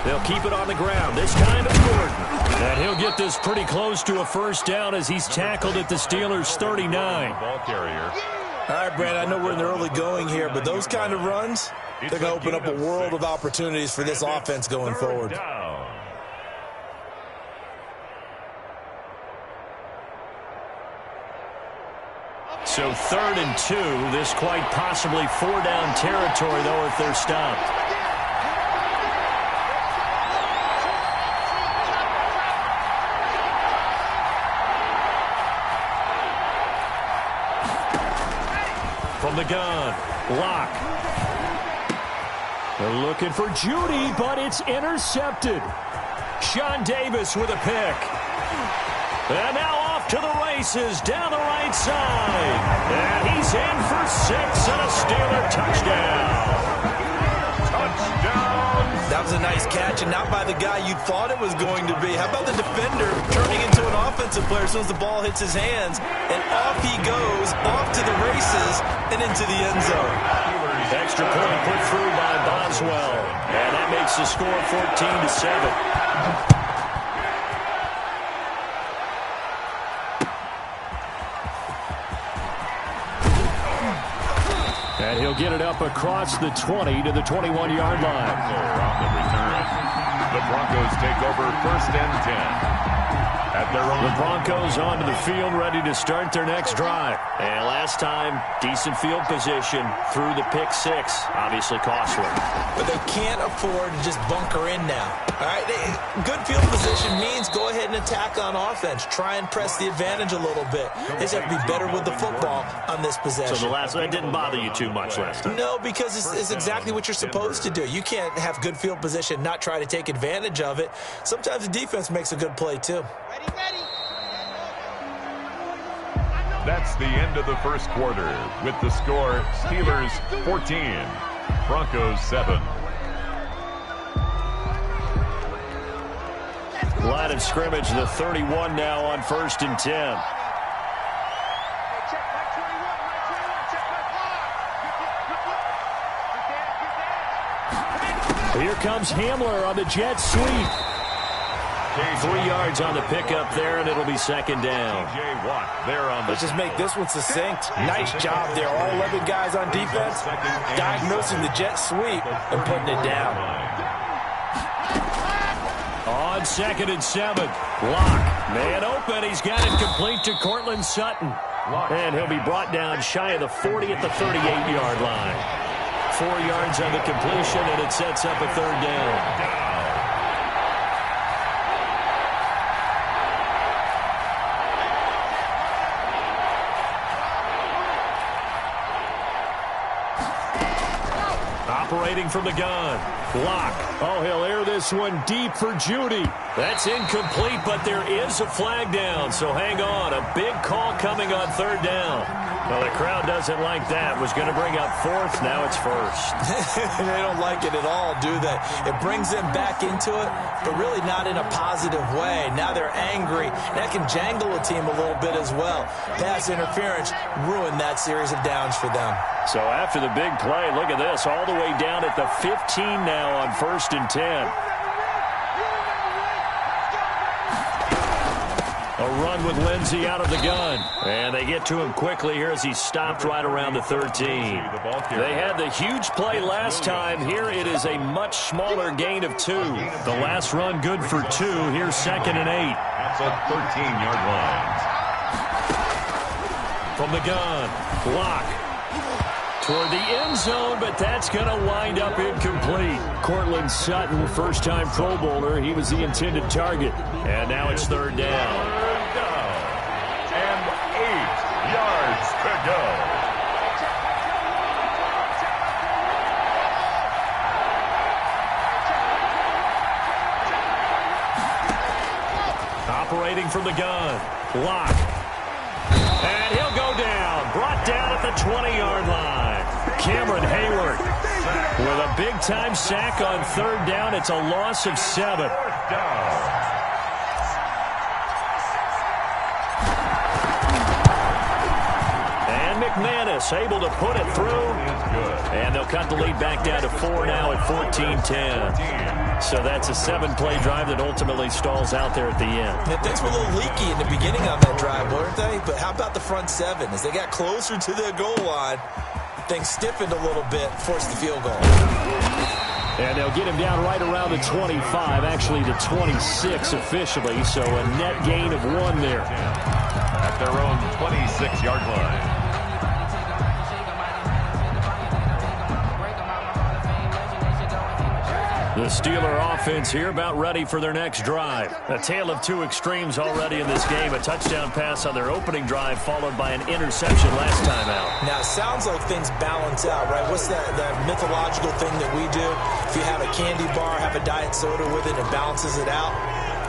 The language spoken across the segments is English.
They'll keep it on the ground. This time it's Gordon. And he'll get this pretty close to a first down as he's tackled at the Steelers' 39. Ball carrier. All right, Brad, I know we're in the early going here, but those kind of runs, they're going to open up a world of opportunities for this offense going forward. So 3rd and 2. This quite possibly 4-down territory, though, if they're stopped. From the gun, Locke. They're looking for Judy, but it's intercepted. Sean Davis with a pick. And now off to the races down the right side. And he's in for 6 and a Steeler touchdown. Touchdown. That was a nice catch, and not by the guy you thought it was going to be. How about the defender turning into an offensive player as soon as the ball hits his hands? And off he goes, off to the races, and into the end zone. Extra point put through by Boswell. And that makes the score 14-7. And he'll get it up across the 20 to the 21-yard line. On the return, the Broncos take over 1st and 10. At their own. The Broncos onto the field, ready to start their next drive. And last time, decent field position through the pick 6. Obviously costly. But they can't afford to just bunker in now. All right, good field position means go ahead and attack on offense. Try and press the advantage a little bit. They just have to be better with the football on this possession. So the last one didn't bother you too much last time? No, because it's exactly what you're supposed to do. You can't have good field position, not try to take advantage of it. Sometimes the defense makes a good play, too. That's the end of the first quarter with the score Steelers 14, Broncos 7. Line of scrimmage, the 31 now on 1st and 10. Here comes Hamler on the jet sweep. 3 yards on the pickup there, and it'll be 2nd down. Let's just make this one succinct. Nice job there. All 11 guys on defense diagnosing the jet sweep and putting it down. On 2nd and 7. Locke, man open. He's got it complete to Cortland Sutton. And he'll be brought down shy of the 40 at the 38-yard line. 4 yards on the completion, and it sets up a 3rd down. Operating from the gun. Locke. Oh, he'll air this one deep for Judy. That's incomplete, but there is a flag down, so hang on. A big call coming on 3rd down. Well, the crowd doesn't like that. Was going to bring up 4th. Now it's 1st. They don't like it at all, do they? It brings them back into it, but really not in a positive way. Now they're angry. That can jangle a team a little bit as well. Pass interference ruined that series of downs for them. So after the big play, look at this. All the way down at the 15 now on 1st and 10. A run with Lindsey out of the gun. And they get to him quickly here as he stopped right around the 13. They had the huge play last time. Here it is a much smaller gain of 2. The last run good for 2. Here's 2nd and 8. That's a 13-yard line. From the gun, Locke. Toward the end zone, but that's going to wind up incomplete. Cortland Sutton, first-time Pro Bowler. He was the intended target. And now it's 3rd down. And 8 yards to go. Operating from the gun, Locke. And he'll go down. Brought down at the 20-yard line. Cameron Hayward with a big-time sack on 3rd down. It's a loss of 7. And McManus able to put it through. And they'll cut the lead back down to 4 now at 14-10. So that's a 7-play drive that ultimately stalls out there at the end. Yeah, things were a little leaky in the beginning on that drive, weren't they? But how about the front 7? As they got closer to the goal line, things stiffened a little bit, forced the field goal. And they'll get him down right around the 25, actually the 26 officially, so a net gain of 1 there. At their own 26-yard line. The Steeler offense here about ready for their next drive. A tale of 2 extremes already in this game. A touchdown pass on their opening drive followed by an interception last time out. Now, it sounds like things balance out, right? What's that mythological thing that we do? If you have a candy bar, have a diet soda with it, it balances it out.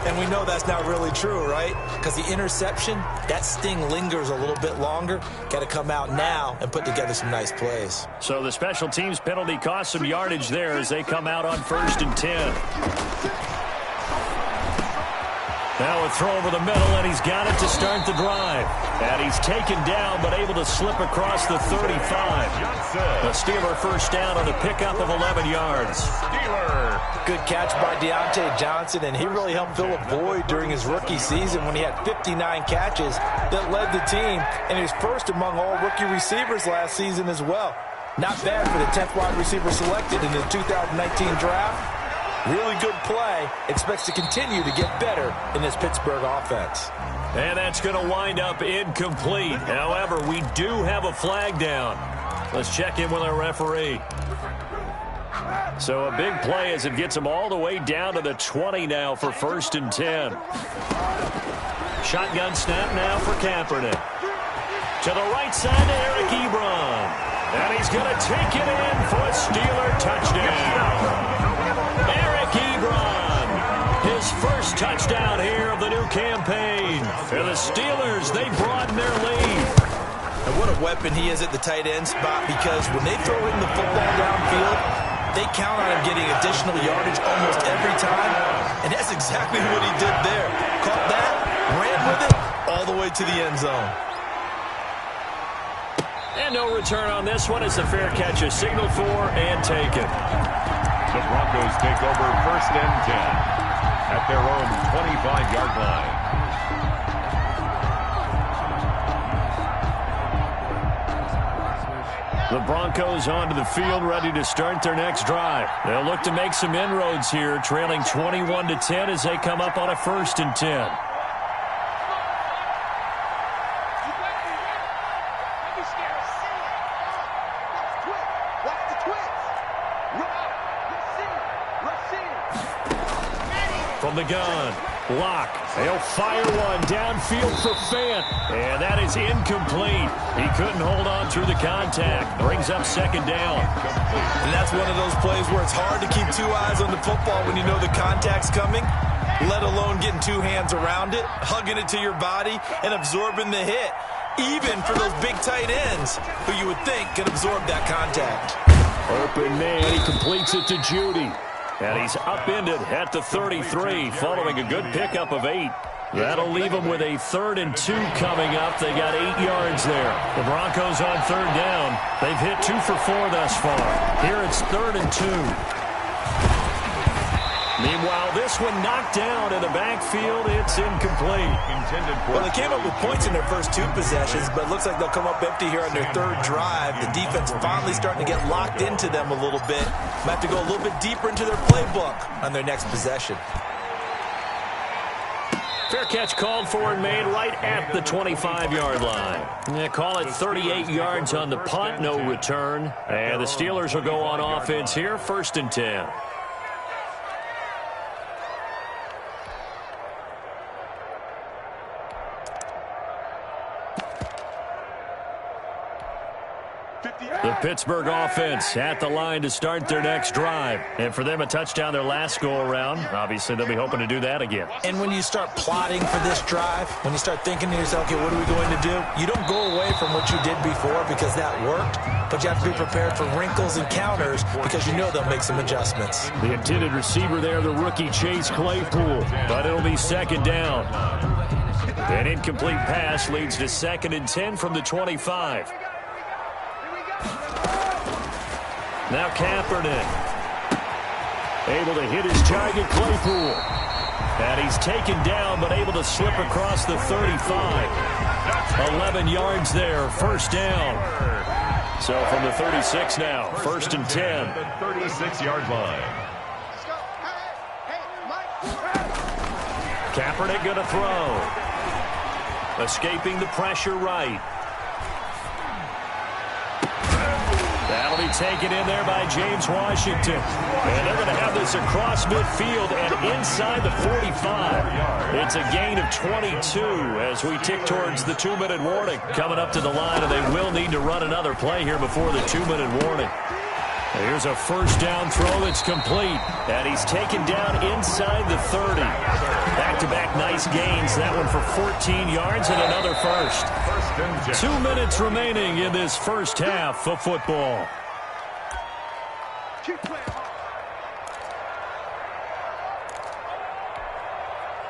And we know that's not really true, right? Because the interception, that sting lingers a little bit longer. Got to come out now and put together some nice plays. So the special teams penalty cost some yardage there as they come out on 1st and 10. Now a throw over the middle, and he's got it to start the drive. And he's taken down, but able to slip across the 35. The Steeler first down on a pickup of 11 yards. Steeler. Good catch by Deontay Johnson, and he really helped fill a void during his rookie season when he had 59 catches that led the team, and he was first among all rookie receivers last season as well. Not bad for the 10th wide receiver selected in the 2019 draft. Really good play. Expects to continue to get better in this Pittsburgh offense. And that's going to wind up incomplete. However, we do have a flag down. Let's check in with our referee. So a big play as it gets them all the way down to the 20 now for 1st and 10. Shotgun snap now for Kaepernick. To the right side to Eric Ebron. And he's going to take it in for a Steeler touchdown. Eric Ebron, his first touchdown here of the new campaign. For the Steelers, they broaden their lead. And what a weapon he is at the tight end spot, because when they throw him the football downfield, they count on him getting additional yardage almost every time. And that's exactly what he did there. Caught that, ran with it, all the way to the end zone. And no return on this one as the fair catch is signaled for and taken. The Broncos take over 1st and 10 at their own 25-yard line. The Broncos onto the field, ready to start their next drive. They'll look to make some inroads here, trailing 21-10 as they come up on a 1st and 10. From the gun, Locke. They'll fire one downfield for Fant. And that is incomplete. He couldn't hold on through the contact. Brings up 2nd down. And that's one of those plays where it's hard to keep 2 eyes on the football when you know the contact's coming, let alone getting 2 hands around it, hugging it to your body, and absorbing the hit. Even for those big tight ends who you would think could absorb that contact. Open man, he completes it to Judy. And he's upended at the 33 following a good pickup of 8. That'll leave them with a 3rd and 2 coming up. They got 8 yards there. The Broncos on 3rd down. They've hit 2 for 4 thus far. Here it's 3rd and 2. Meanwhile, this one knocked down in the backfield. It's incomplete. Well, they came up with points in their first 2 possessions, but it looks like they'll come up empty here on their 3rd drive. The defense finally starting to get locked into them a little bit. Might have to go a little bit deeper into their playbook on their next possession. Fair catch called for and made right at the 25-yard line. They call it 38 yards on the punt, no return. And the Steelers will go on offense here, 1st and 10. The Pittsburgh offense at the line to start their next drive. And for them, a touchdown their last go-around. Obviously, they'll be hoping to do that again. And when you start plotting for this drive, when you start thinking to yourself, okay, what are we going to do? You don't go away from what you did before because that worked, but you have to be prepared for wrinkles and counters because you know they'll make some adjustments. The intended receiver there, the rookie Chase Claypool, but it'll be 2nd down. An incomplete pass leads to 2nd and 10 from the 25. Now Kaepernick. Able to hit his giant Claypool. And he's taken down, but able to slip across the 35. 11 yards there, first down. So from the 36 now, first and 10. The 36-yard line. Kaepernick going to throw. Escaping the pressure right. That'll be taken in there by James Washington. And they're going to have this across midfield and inside the 45. It's a gain of 22 as we tick towards the 2-minute warning. Coming up to the line, and they will need to run another play here before the 2-minute warning. Here's a first down throw that's complete. And he's taken down inside the 30. Back-to-back nice gains. That one for 14 yards and another first. 2 minutes remaining in this first half of football.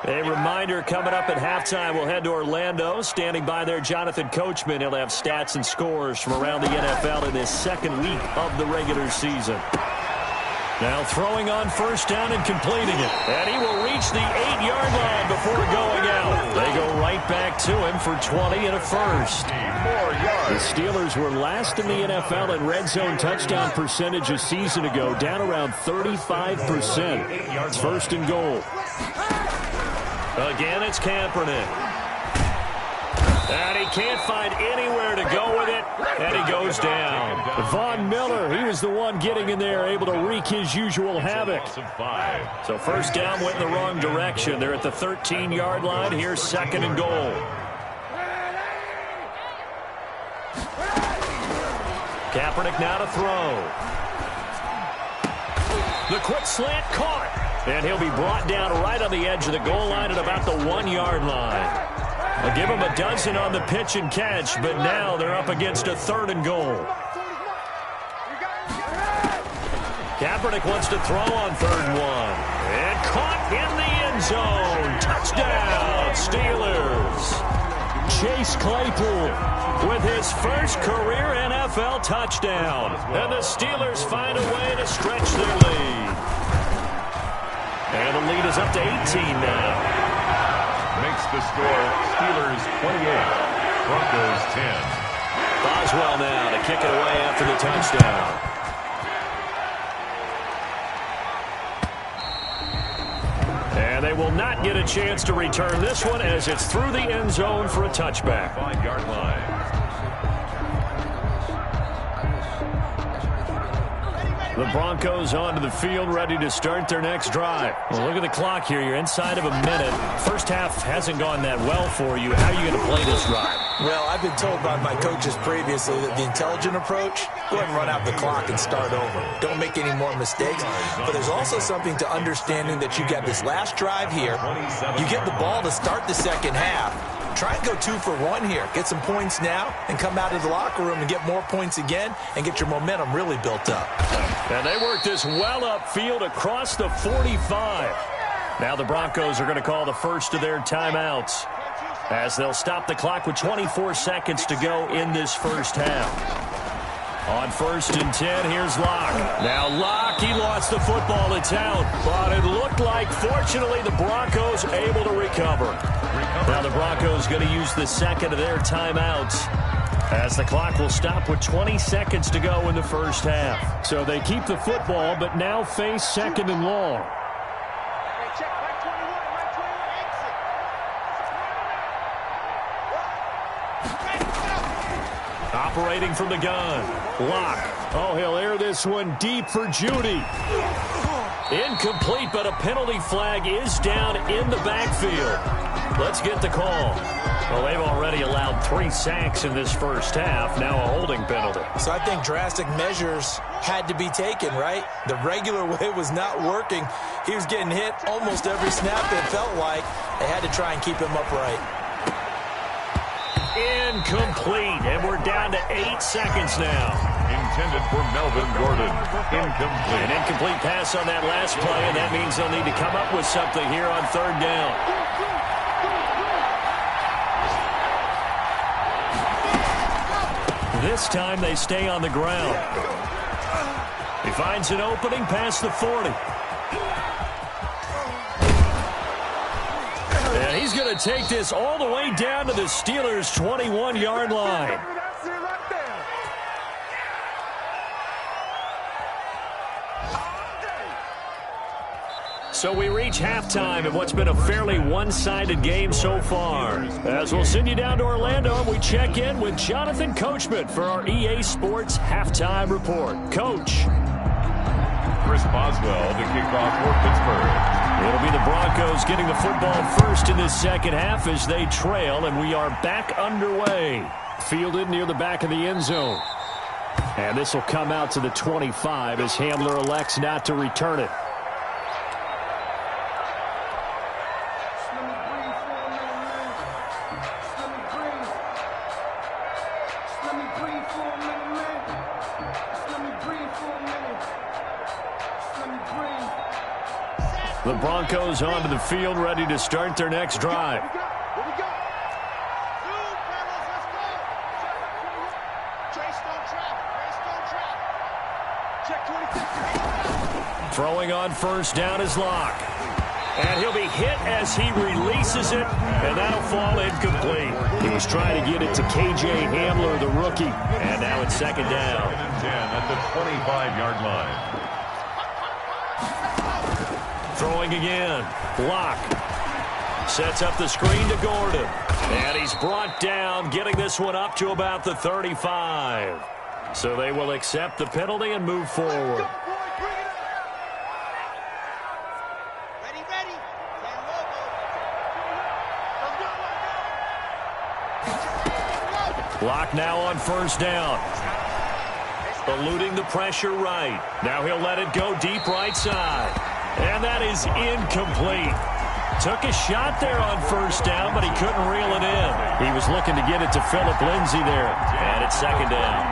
A reminder, coming up at halftime, we'll head to Orlando. Standing by there, Jonathan Coachman. He'll have stats and scores from around the NFL in this second week of the regular season. Now throwing on first down and completing it. And he will reach the 8-yard line before going out. They go right back to him for 20 and a first. The Steelers were last in the NFL in red zone touchdown percentage a season ago, down around 35%. It's first and goal. Again, it's Kaepernick. And he can't find anywhere to go with it, and he goes down. Von Miller, he was the one getting in there, able to wreak his usual havoc. So first down went in the wrong direction. They're at the 13-yard line. Here's second and goal. Kaepernick now to throw. The quick slant caught. And he'll be brought down right on the edge of the goal line at about the 1-yard line. They'll give him a dozen on the pitch and catch, but now they're up against a third and goal. Kaepernick wants to throw on third and 1. And caught in the end zone. Touchdown, Steelers. Chase Claypool with his first career NFL touchdown. And the Steelers find a way to stretch their lead. And the lead is up to 18 now. Makes the score Steelers 28, Broncos 10. Boswell now to kick it away after the touchdown. And they will not get a chance to return this one as it's through the end zone for a touchback. 5-yard line. The Broncos onto the field, ready to start their next drive. Well, look at the clock here. You're inside of a minute. First half hasn't gone that well for you. How are you going to play this drive? Well, I've been told by my coaches previously that the intelligent approach, go ahead and run out the clock and start over. Don't make any more mistakes. But there's also something to understanding that you get this last drive here. You get the ball to start the second half. Try and go 2 for 1 here. Get some points now and come out of the locker room and get more points again and get your momentum really built up. And they work this well upfield across the 45. Now the Broncos are going to call the first of their timeouts as they'll stop the clock with 24 seconds to go in this first half. On first and 10, here's Locke. Now Locke, he lost the football. It's out. But it looked like, fortunately, the Broncos able to recover. Now the Broncos going to use the second of their timeouts as the clock will stop with 20 seconds to go in the first half. So they keep the football, but now face second and long. Operating from the gun. Locke. Oh, he'll air this one deep for Judy. Incomplete, but a penalty flag is down in the backfield. Let's get the call. Well, they've already allowed 3 sacks in this first half. Now a holding penalty. So I think drastic measures had to be taken, right? The regular way was not working. He was getting hit almost every snap, it felt like. They had to try and keep him upright. Incomplete, and we're down to 8 seconds now. Intended for Melvin Gordon. Incomplete. An incomplete pass on that last play, and that means they'll need to come up with something here on third down. This time they stay on the ground. finds an opening past the 40. And he's going to take this all the way down to the Steelers' 21-yard line. So we reach halftime in what's been a fairly one-sided game so far. As we'll send you down to Orlando, and we check in with Jonathan Coachman for our EA Sports Halftime Report. Coach. Chris Boswell to kick off for Pittsburgh. It'll be the Broncos getting the football first in this second half as they trail, and we are back underway. Fielded near the back of the end zone. And this will come out to the 25 as Hamler elects not to return it. The Broncos onto the field, ready to start their next drive. Throwing on first down is Locke. And he'll be hit as he releases it, and that'll fall incomplete. He was trying to get it to K.J. Hamler, the rookie. And now it's second down. 10 at the 25-yard line. Throwing again. Locke sets up the screen to Gordon. And he's brought down, getting this one up to about the 35. So they will accept the penalty and move forward. Locke now on first down. Eluding the pressure right. Now he'll let it go deep right side. And that is incomplete. Took a shot there on first down, but he couldn't reel it in. He was looking to get it to Phillip Lindsay there. And it's second down.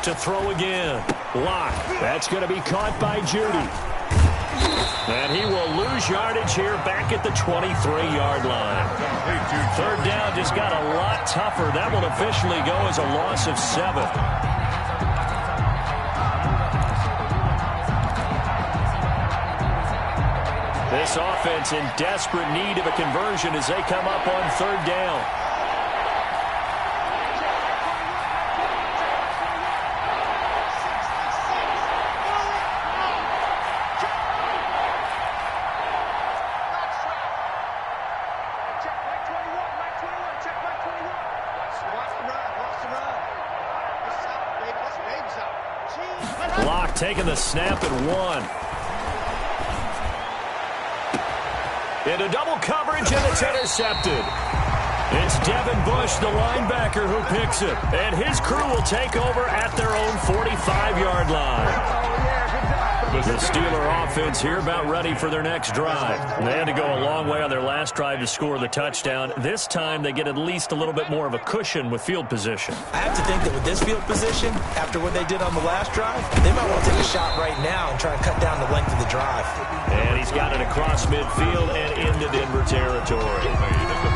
To throw again. Locke. That's going to be caught by Judy. And he will lose yardage here back at the 23-yard line. Third down just got a lot tougher. That will officially go as a loss of 7. This offense in desperate need of a conversion as they come up on third down. Locke taking the snap at 1. Into double coverage, and it's intercepted. It's Devin Bush, the linebacker, who picks it. And his crew will take over at their own 45-yard line. The Steeler offense here about ready for their next drive. They had to go a long way on their last drive to score the touchdown. This time they get at least a little bit more of a cushion with field position. I have to think that with this field position, after what they did on the last drive, they might want to take a shot right now and try to cut down the length of the drive. And he's got it across midfield and into Denver territory.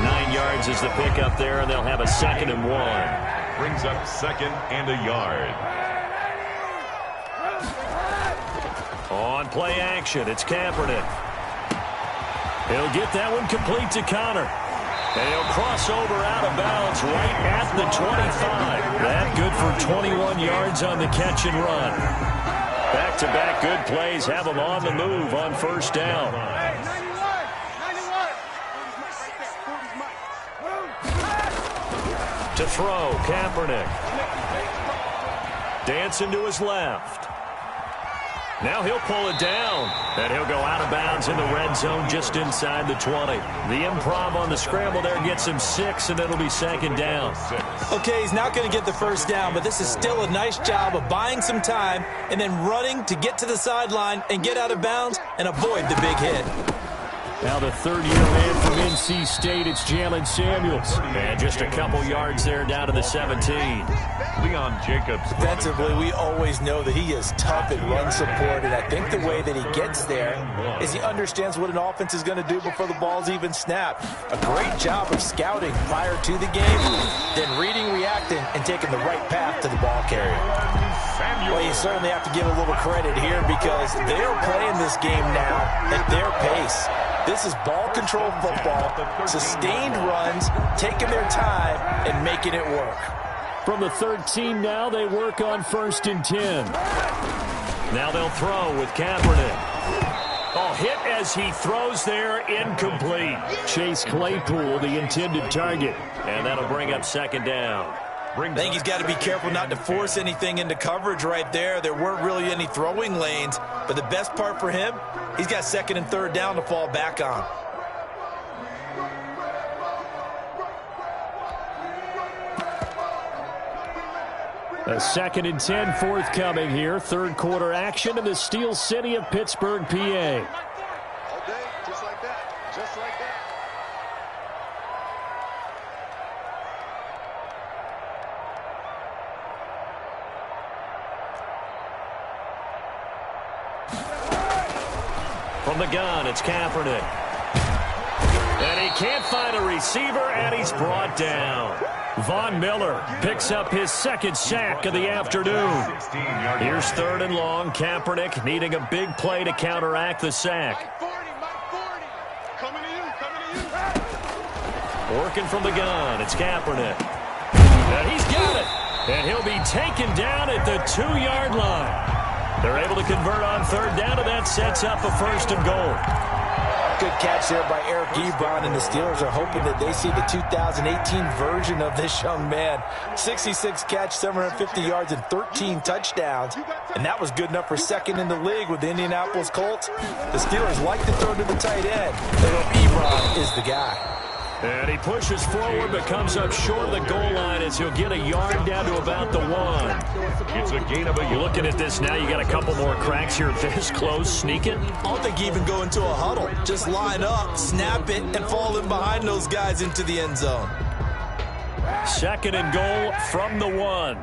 9 yards is the pickup there, and they'll have a 2nd and 1. Brings up 2nd and a yard. On play action, it's Kaepernick. He'll get that one complete to Connor. And he'll cross over out of bounds right at the 25. That good for 21 yards on the catch and run. Back-to-back good plays have them on the move on first down. To throw, Kaepernick. Dancing to his left. Now he'll pull it down, and he'll go out of bounds in the red zone just inside the 20. The improv on the scramble there gets him 6, and it'll be 2nd down. Okay, he's not going to get the first down, but this is still a nice job of buying some time and then running to get to the sideline and get out of bounds and avoid the big hit. Now the third-year man from NC State, it's Jalen Samuels. And just a couple yards there down to the 17. Leon Jacobs. Defensively, we always know that he is tough in run support, and I think the way that he gets there is he understands what an offense is going to do before the ball's even snapped. A great job of scouting prior to the game, then reading, reacting, and taking the right path to the ball carrier. Well, you certainly have to give a little credit here because they're playing this game now at their pace. This is ball control football, sustained runs, taking their time, and making it work. From the 13 now, they work on 1st and 10. Now they'll throw with Kaepernick. Oh, hit as he throws there, incomplete. Chase Claypool, the intended target. And that'll bring up 2nd down. I think he's got to be careful not to force anything into coverage right there. There weren't really any throwing lanes, but the best part for him, he's got 2nd and 3rd down to fall back on. A 2nd and 10 forthcoming here. Third quarter action in the Steel City of Pittsburgh, PA. All day, just like that, just like that. From the gun, it's Kaepernick. And he can't find a receiver, and he's brought down. Von Miller picks up his 2nd sack of the afternoon. Here's 3rd and long. Kaepernick needing a big play to counteract the sack. Working from the gun, it's Kaepernick. And he's got it. And he'll be taken down at the 2-yard line. They're able to convert on 3rd down, and that sets up a 1st and goal. Good catch there by Eric Ebron, and the Steelers are hoping that they see the 2018 version of this young man. 66 catch, 750 yards, and 13 touchdowns. And that was good enough for 2nd in the league with the Indianapolis Colts. The Steelers like to throw to the tight end. They hope Ebron is the guy. And he pushes forward but comes up short of the goal line as he'll get a yard down to about the 1. It's a gain of a yard. You're looking at this now, you got a couple more cracks here this close, sneak it. I don't think even go into a huddle. Just line up, snap it, and fall in behind those guys into the end zone. 2nd and goal from the 1.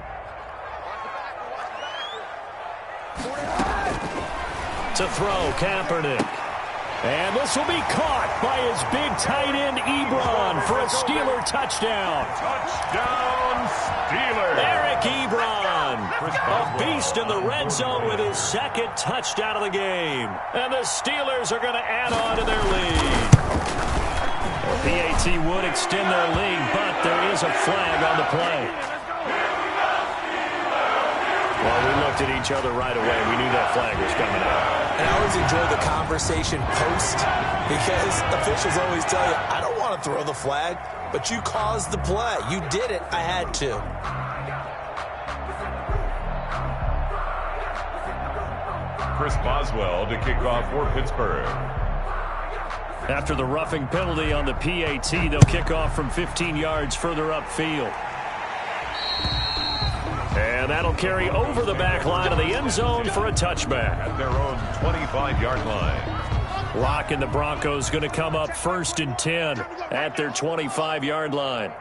To throw, Kaepernick. And this will be caught by his big tight end, Ebron, for a Steeler touchdown. Touchdown, Steelers. Eric Ebron, a beast in the red zone with his 2nd touchdown of the game. And the Steelers are going to add on to their lead. The PAT would extend their lead, but there is a flag on the play. Well, we looked at each other right away. We knew that flag was coming out. And I always enjoy the conversation post because officials always tell you, I don't want to throw the flag, but you caused the play. You did it. I had to. Chris Boswell to kick off for Pittsburgh. After the roughing penalty on the PAT, they'll kick off from 15 yards further upfield. And that'll carry over the back line of the end zone for a touchback. At their own 25-yard line. Locke and the Broncos going to come up 1st and 10 at their 25-yard line.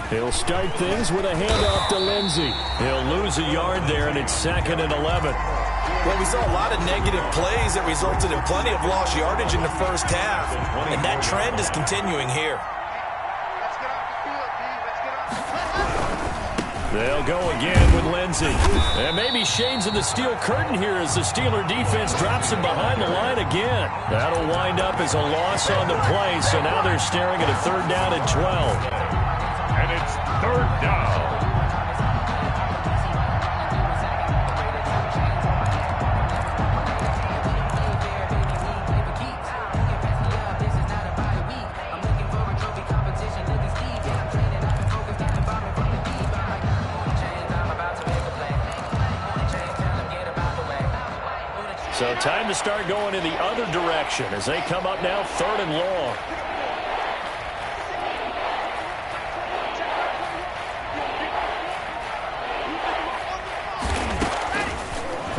He'll start things with a handoff to Lindsey. He'll lose a yard there, and it's 2nd and 11. Well, we saw a lot of negative plays that resulted in plenty of lost yardage in the first half, and that trend is continuing here. They'll go again with Lindsey. And maybe Shane's in the steel curtain here as the Steeler defense drops him behind the line again. That'll wind up as a loss on the play, so now they're staring at a 3rd down and 12. And it's 3rd down. So time to start going in the other direction as they come up now 3rd and long.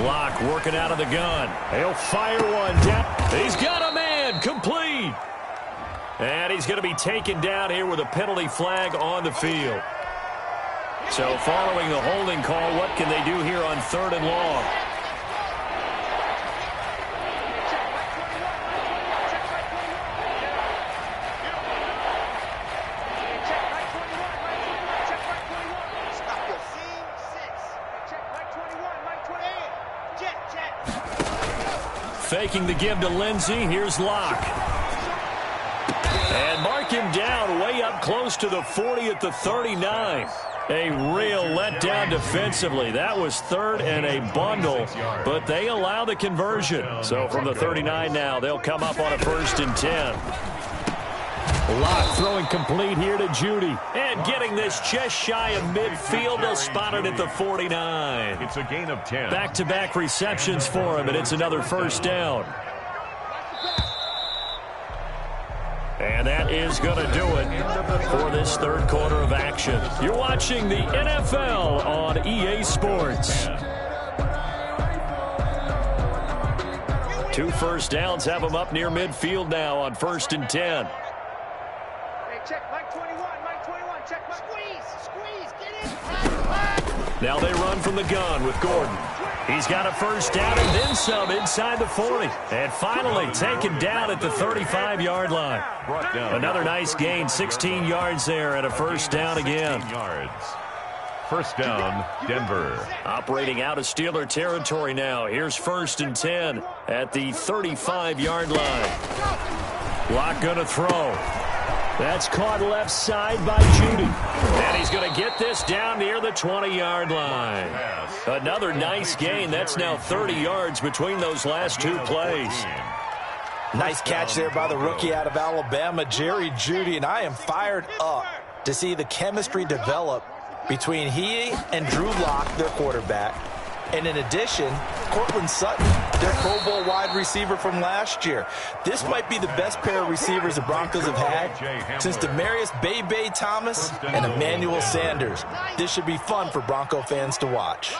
Locke working out of the gun. He'll fire one down. He's got a man And complete. And he's going to be taken down here with a penalty flag on the field. So following the holding call, what can they do here on 3rd and long? Faking the give to Lindsey. Here's Locke. And mark him down way up close to the 40 at the 39. A real letdown defensively. That was 3rd and a bundle, but they allow the conversion. So from the 39 now, they'll come up on a 1st and 10. Locke throwing complete here to Judy. And getting this just shy of midfield. They'll spot it at the 49. It's a gain of 10. Back-to-back receptions for him, and it's another 1st down. And that is going to do it for this 3rd quarter of action. You're watching the NFL on EA Sports. 2 first downs have them up near midfield now on 1st and 10. Check Mike 21, Mike 21, check Mike. Squeeze, get in. Now they run from the gun with Gordon. He's got a 1st down and then some inside the 40. And finally taken down at the 35-yard line. Another nice gain, 16 yards there and a 1st down again. 1st down, Denver. Operating out of Steeler territory now. Here's 1st and 10 at the 35-yard line. Locke going to throw. That's caught left side by Judy. And he's going to get this down near the 20-yard line. Another nice gain. That's now 30 yards between those last 2 plays. Nice catch there by the rookie out of Alabama, Jerry Judy. And I am fired up to see the chemistry develop between he and Drew Lock, their quarterback. And in addition, Cortland Sutton, their Pro Bowl wide receiver from last year. This might be the best pair of receivers the Broncos have had since Demaryius Bebe Thomas and Emmanuel Sanders. This should be fun for Bronco fans to watch.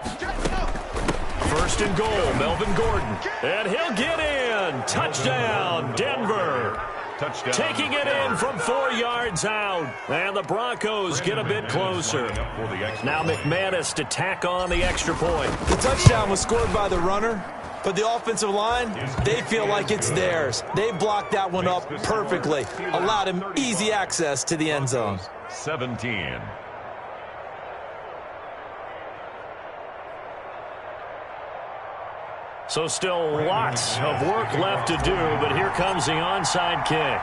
1st and goal, Melvin Gordon. And he'll get in. Touchdown, Denver. Touchdown. Taking it in from 4 yards out. And the Broncos get a bit closer. Now McManus to tack on the extra point. The touchdown was scored by the runner, but the offensive line, they feel like it's theirs. They blocked that one up perfectly, allowed him easy access to the end zone. 17. So still lots of work left to do, but here comes the onside kick.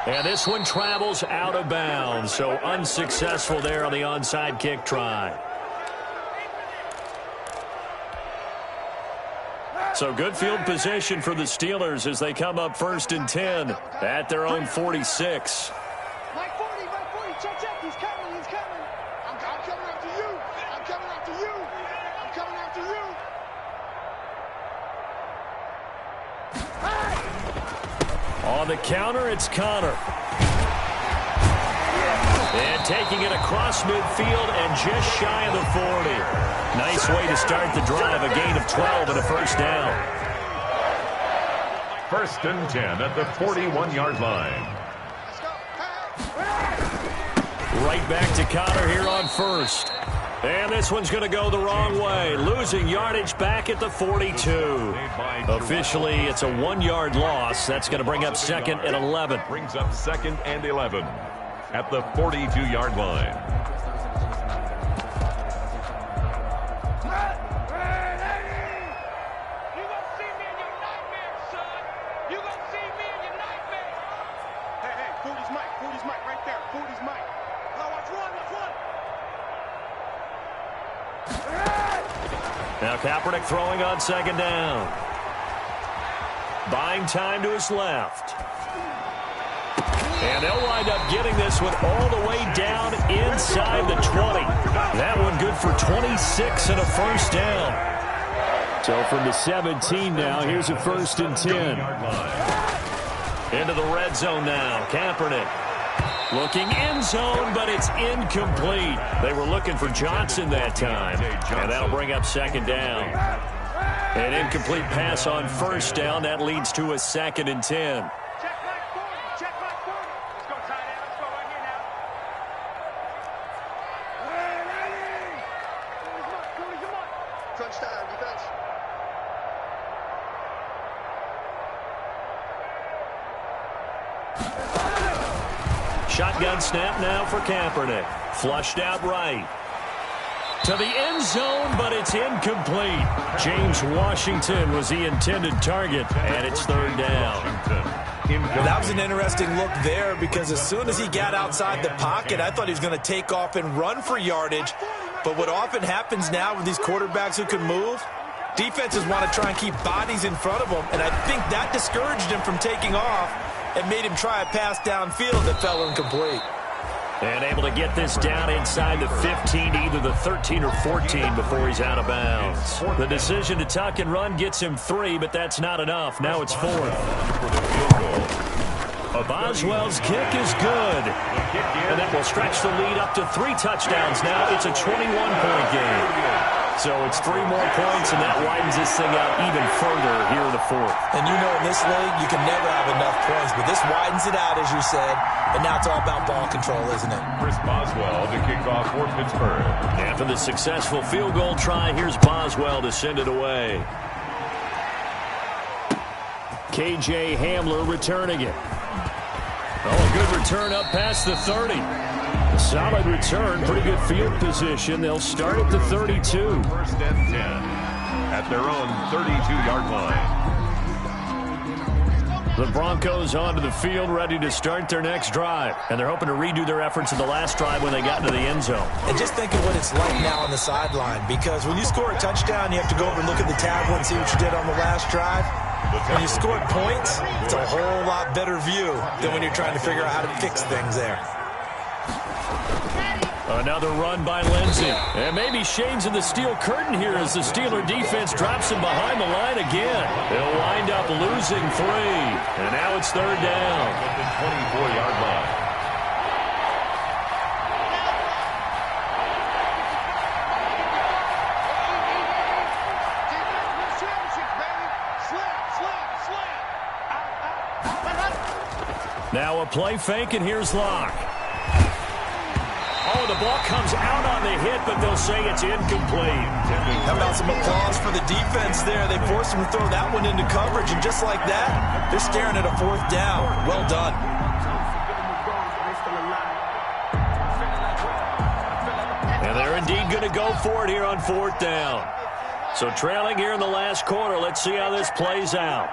And this one travels out of bounds, so unsuccessful there on the onside kick try. So good field position for the Steelers as they come up 1st and 10 at their own 46. Mike 40, check, he's coming. I'm coming after you. I'm coming after you. On the counter, it's Connor. And taking it across midfield and just shy of the 40. Nice way to start the drive, a gain of 12 and a 1st down. 1st and 10 at the 41-yard line. Right back to Connor here on 1st. And this one's going to go the wrong way. Losing yardage back at the 42. Officially, it's a 1-yard loss. That's going to bring up 2nd and 11. Brings up 2nd and 11 at the 42-yard line. Now Kaepernick throwing on 2nd down. Buying time to his left. And they'll wind up getting this one all the way down inside the 20. That one good for 26 and a 1st down. So from the 17 now, here's a 1st and 10. Into the red zone now. Kaepernick. Looking end zone, but it's incomplete. They were looking for Johnson that time, and that'll bring up second down. An incomplete pass on first down. That leads to a 2nd and 10. Shotgun snap now for Kaepernick. Flushed out right. To the end zone, but it's incomplete. James Washington was the intended target, and it's 3rd down. That was an interesting look there because as soon as he got outside the pocket, I thought he was going to take off and run for yardage. But what often happens now with these quarterbacks who can move, defenses want to try and keep bodies in front of them, and I think that discouraged him from taking off and made him try a pass downfield that fell incomplete. And able to get this down inside the 15, either the 13 or 14 before he's out of bounds. The decision to tuck and run gets him 3, but that's not enough. Now it's 4th. Boswell's kick is good. And that will stretch the lead up to 3 touchdowns now. It's a 21-point game. So it's 3 more points, and that widens this thing out even further here in the 4th. And you know in this league, you can never have enough points, but this widens it out, as you said, and now it's all about ball control, isn't it? Chris Boswell to kick off for Pittsburgh. After the successful field goal try, here's Boswell to send it away. K.J. Hamler returning it. Oh, a good return up past the 30. A solid return, pretty good field position. They'll start at the 32. 1st and 10 at their own 32-yard line. The Broncos onto the field, ready to start their next drive. And they're hoping to redo their efforts in the last drive when they got into the end zone. And just think of what it's like now on the sideline, because when you score a touchdown, you have to go over and look at the tablet and see what you did on the last drive. When you scored points, it's a whole lot better view than when you're trying to figure out how to fix things there. Another run by Lindsey. And maybe shades in the steel curtain here as the Steeler defense drops him behind the line again. They'll wind up losing 3. And now it's 3rd down. At the 24-yard line. Now a play fake, and here's Locke. Oh, the ball comes out on the hit, but they'll say it's incomplete. How about some applause for the defense there? They forced him to throw that one into coverage, and just like that, they're staring at a 4th down. Well done. And they're indeed going to go for it here on 4th down. So trailing here in the last quarter, let's see how this plays out.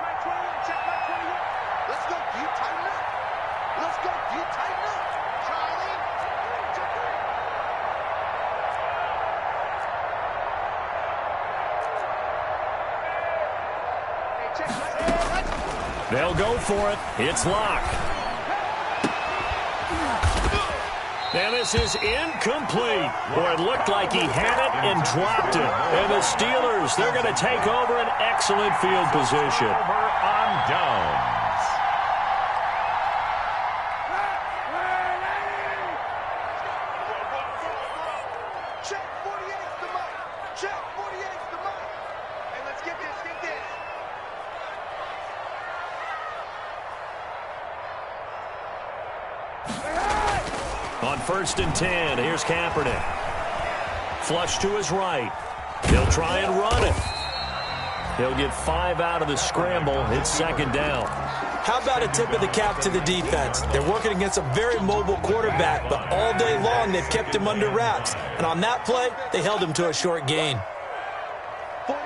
They'll go for it. It's Locke. And this is incomplete. Boy, it looked like he had it and dropped it. And the Steelers, they're going to take over an excellent field position. Over on downs. Check 48's the mic. Check 48's the mic. Hey, let's get this. Get this. On 1st and 10, here's Kaepernick. Flush to his right. He'll try and run it. He'll get 5 out of the scramble. It's 2nd down. How about a tip of the cap to the defense? They're working against a very mobile quarterback, but all day long they've kept him under wraps. And on that play, they held him to a short gain. 48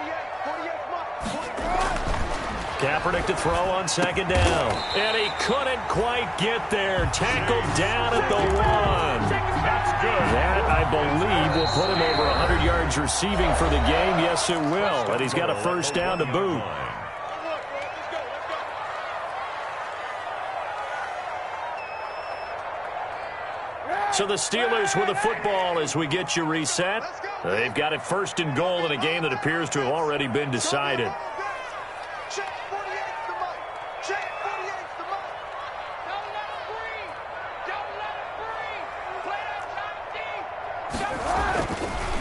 Kaepernick to throw on 2nd down. And he couldn't quite get there. Tackled down at the 1. That's good. That, I believe, will put him over 100 yards receiving for the game. Yes, it will. And he's got a 1st down to boot. So the Steelers with the football as we get you reset. They've got it 1st and goal in a game that appears to have already been decided. Check 48's the mic. Check 48's the mic. Don't let him breathe. Don't let him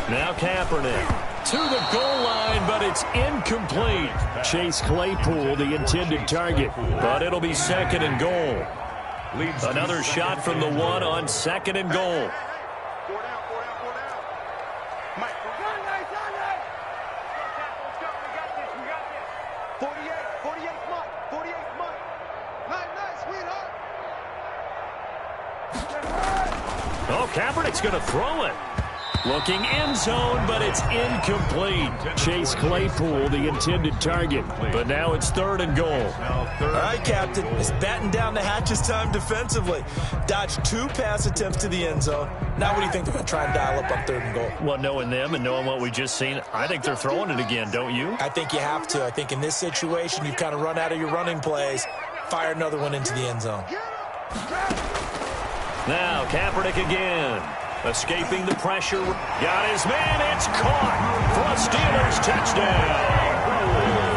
Now Kaepernick to the goal line, but it's incomplete. Chase Claypool, the intended target, but it'll be 2nd and goal. Another shot from the 1 on 2nd and goal. Oh, Kaepernick's going to throw it. Looking end zone, but it's incomplete. Chase Claypool, the intended target. But now it's 3rd and goal. All right, Captain. It's batting down the hatches time defensively. Dodged 2 pass attempts to the end zone. Now what do you think they're going to try and dial up on 3rd and goal? Well, knowing them and knowing what we just seen, I think they're throwing it again, don't you? I think you have to. I think in this situation, you've kind of run out of your running plays. Fire another one into the end zone. Now Kaepernick again. Escaping the pressure. Got his man. It's caught for a Steelers touchdown.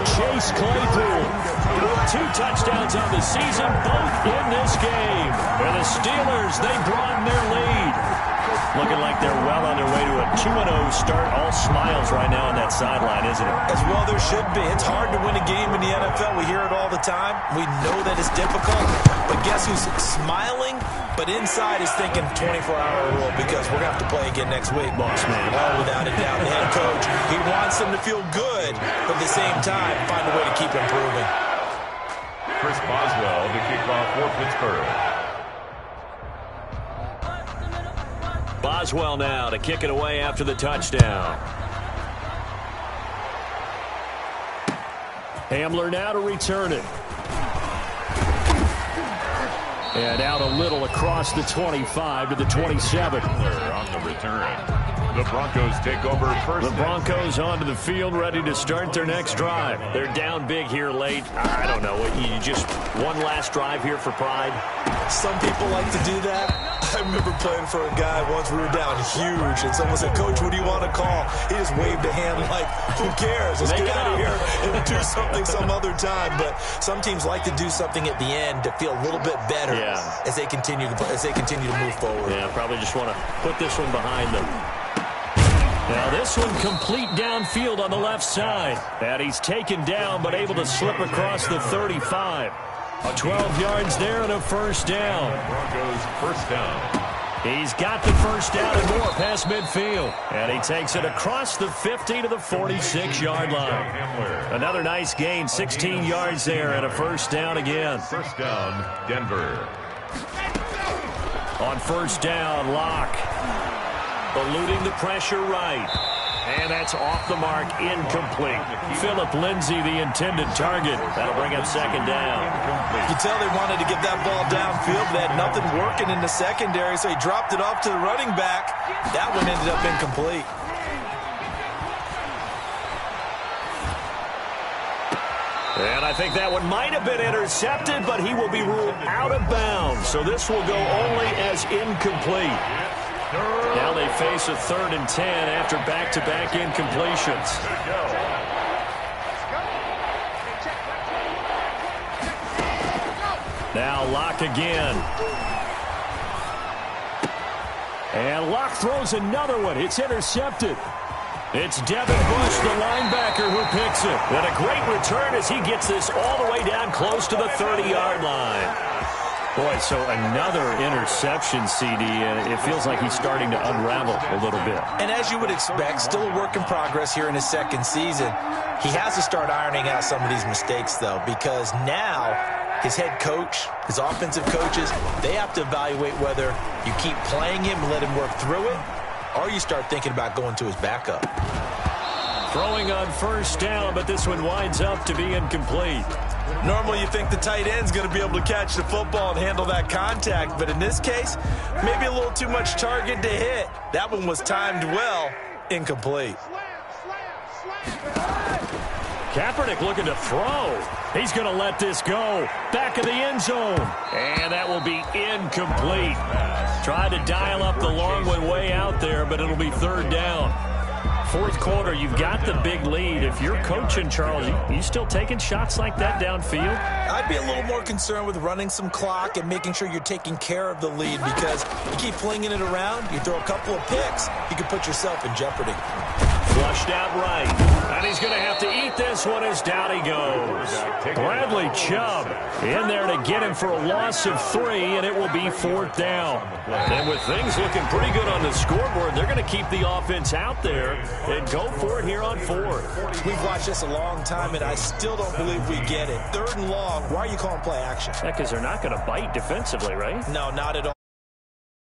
Chase Claypool. 2 touchdowns on the season, both in this game. And the Steelers, they broaden their lead. Looking like they're well on their way to a 2-0 start. All smiles right now on that sideline, isn't it? As well there should be. It's hard to win a game in the NFL. We hear it all the time. We know that it's difficult. But guess who's smiling? But inside is thinking 24-hour rule because we're going to have to play again next week. Boss man. Oh, without a doubt. The head coach, he wants them to feel good, but at the same time, find a way to keep improving. Chris Boswell to kick off for Pittsburgh. Boswell now to kick it away after the touchdown. Hamler now to return it. And out a little across the 25 to the 27. On the return. The Broncos take over first. The Broncos onto the field, ready to start their next drive. They're down big here late. I don't know. You just one last drive here for pride? Some people like to do that. I remember playing for a guy once. We were down huge, and someone said, "Coach, what do you want to call?" He just waved a hand like, "Who cares? Let's get out of here and do something some other time." But some teams like to do something at the end to feel a little bit better as they continue to move forward. Yeah, probably just want to put this one behind them. Now this one complete downfield on the left side. And he's taken down but able to slip across the 35. 12 yards there and a first down. Broncos first down. He's got the first down and more past midfield. And he takes it across the 50 to the 46-yard line. Another nice gain, 16 yards there and a first down again. First down, Denver. On first down, Locke. Eluding the pressure right. And that's off the mark, incomplete. Phillip Lindsay, the intended target. That'll bring up second down. You can tell they wanted to get that ball downfield. They had nothing working in the secondary, so he dropped it off to the running back. That one ended up incomplete. And I think that one might have been intercepted, but he will be ruled out of bounds. So this will go only as incomplete. Now they face a 3rd and 10 after back-to-back incompletions. Now Locke again. And Locke throws another one. It's intercepted. It's Devin Bush, the linebacker, who picks it. And a great return as he gets this all the way down close to the 30-yard line. Boy, so another interception, CD, and it feels like he's starting to unravel a little bit. And as you would expect, still a work in progress here in his second season. He has to start ironing out some of these mistakes, though, because now his head coach, his offensive coaches, they have to evaluate whether you keep playing him and let him work through it, or you start thinking about going to his backup. Throwing on first down, but this one winds up to be incomplete. Normally you think the tight end's going to be able to catch the football and handle that contact, but in this case, maybe a little too much target to hit. That one was timed well, incomplete. Kaepernick looking to throw. He's going to let this go. Back of the end zone. And that will be incomplete. Tried to dial up the long one way out there, but it'll be 3rd down. Fourth quarter, you've got the big lead. If you're coaching, Charles, you still taking shots like that downfield? I'd be a little more concerned with running some clock and making sure you're taking care of the lead, because you keep flinging it around, you throw a couple of picks, you can put yourself in jeopardy. Flushed out right. And he's going to have to eat this one as down he goes. Bradley Chubb in there to get him for a loss of 3, and it will be 4th down. And with things looking pretty good on the scoreboard, they're going to keep the offense out there and go for it here on 4th. We've watched this a long time, and I still don't believe we get it. 3rd and long, why are you calling play action? Because they're not going to bite defensively, right? No, not at all.